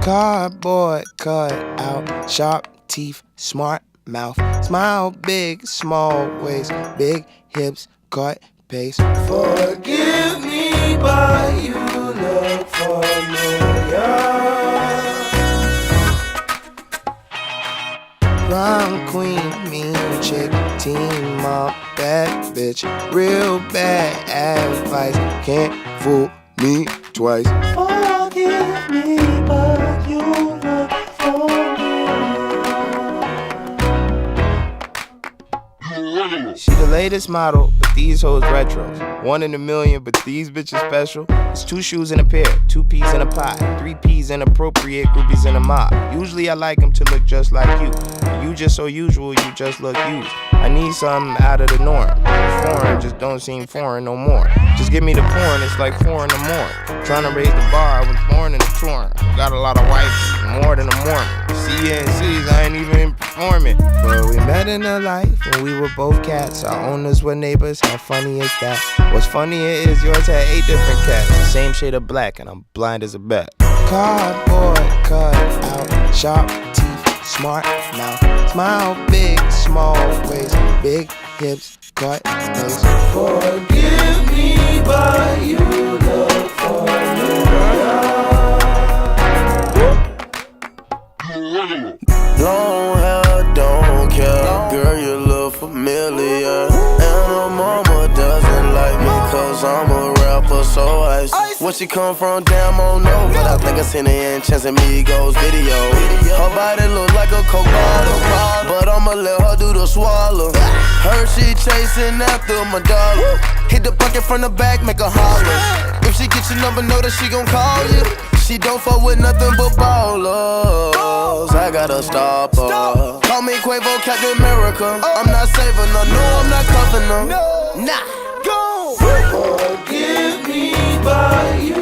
Cardboard cut out, sharp teeth, smart mouth, smile big, small waist, big hips, cut pace. Forgive me, but you look familiar. Prom queen, mean chick, teen mom, bad bitch, real bad advice. Can't fool me twice. Forgive me, but you look familiar. She the latest model, but these hoes retros. 1 in a million, but these bitches special. It's 2 shoes in a pair, 2 peas in a pot, 3 peas inappropriate, groupies in a mob. Usually I like them to look just like you. You just so usual, you just look used. I need something out of the norm. Foreign just don't seem foreign no more. Just give me the porn, it's like 4 in the morning. Trying to raise the bar, I was born in a torrent. Got a lot of wifes, more than a Mormon. CNCs, I ain't even performing. But we met in the life when we were both cats. Our owners were neighbors, how funny is that? What's funnier is yours had 8 different cats. The same shade of black and I'm blind as a bat. Cardboard cut out, sharp teeth, smart mouth, smile big, small waist, big hips, cut face. Forgive me, but you look familiar. Long hair, don't care. Girl, you look familiar. And her mama doesn't like me, cause I'm a rapper, so ice. Where she come from, damn, I don't know. But I think I seen her in Chance Amigos video. Her body look like a Coke bottle, but I'ma let her do the swallow. Heard she chasing after my dollar. Hit the pocket from the back, make her holler. If she get your number, know that she gon' call you. She don't fuck with nothing but ballers. I gotta stop her. Call me Quavo, Captain America. I'm not saving her, no, I'm not cuffing her. Nah, go. Forgive me, but you